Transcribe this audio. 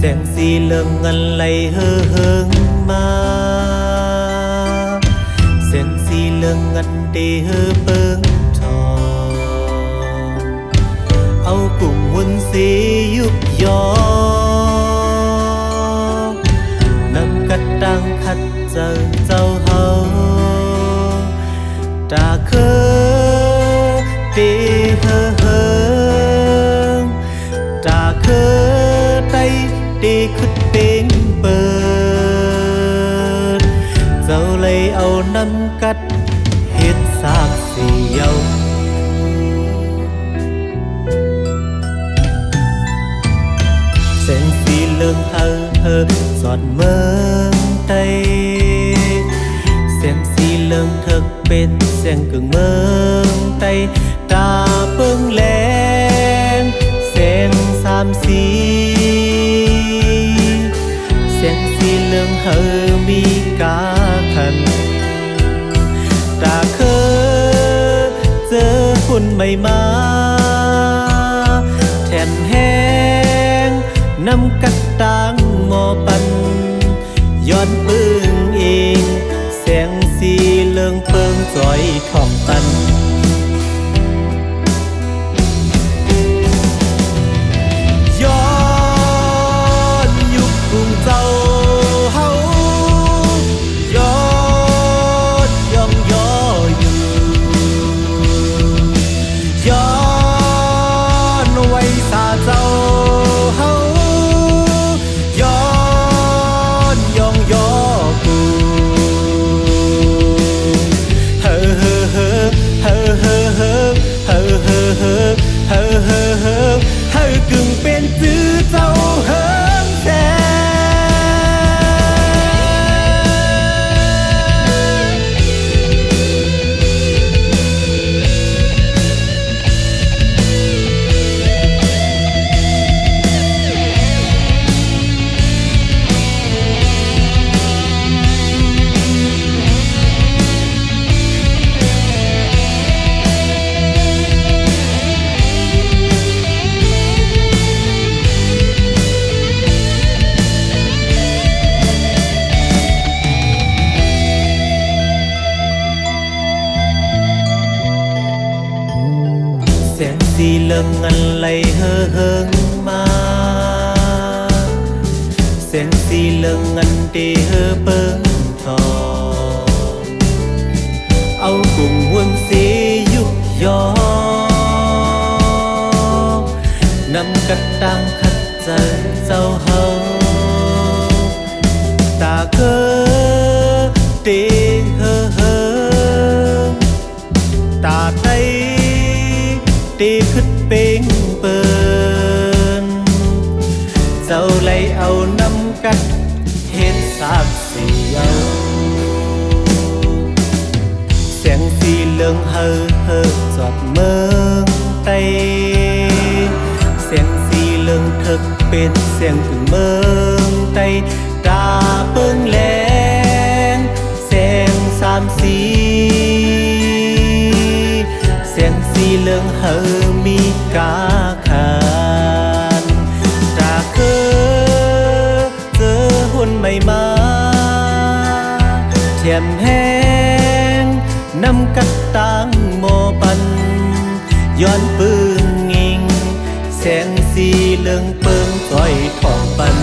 แสงสีเหลืองเงินไหลเฮือเฮิงมาแสงสีเหลืองเงินตีเฮือเปิงทองเอากลุ่มหุ่นสียุบยอนำกัดดังขัดเจ้าเฮาตาเคอตีเฮือเฮิงตาเคอไตตีขึ้นเป็นเปิดเจ้าเลยเอาน้ำกัดเฮ็ดสากสีเยาแสงสีเหลืองเฮอสอดเมืองไตแสงสีเหลืองเถิกเป็นแสงกึ่งเมืองไตตาเปิ้งแลงแสงสามสีแสงสีเหลืองเฮอมีกาคันตาเคอเจอคุณไม่มาแทนแห้งน้ำกัดตังหมอปันย้อนปึ้งเองแสงสีเหลืองเปิงจ่อยทองตันย้อนยุคกรุงเจ้าเฮาย้อนย่องย่ออยู่ย้อนไว้สาเจ้าเฮาย้อนย่องย่อกูเฮ้อเฮ้อเฮ้อเฮ้อเฮ้อเฮ้อเฮ้อเฮ้อเฮ้อเฮ้อเฮ้อเฮ้อเฮ้อกึ่งเป็นจื้อเจ้าเฮิงแท้แสงสีเหลืองเงินไหลเฮือเฮิงมาแสงสีเหลืองเงินตีเฮือเปิงทองเอากลุ่มหุ่นสียุบยอนำกัดตังขัดใจเจ้าเฮาตาเคอตีเฮือเฮิงตาไตตีขึ้นเป็นเปินเจ้าเลยเอาน้ำกัดเฮ็ดสากสีเยาแสงสีเหลืองเฮอจอดเมืองไตแสงสีเหลืองเถิกเป็นแสงถึงเมืองไตตาเปิ้งแลงแสงสามสีแสงสีเหลืองเฮอมีกาคันตาเคอเจอหุ่นไม่มาแถมแห้งน้ำกัดตังโมปันย้อนปืนงิงแสงสีเหลืองเปิงจ่อยทองปัน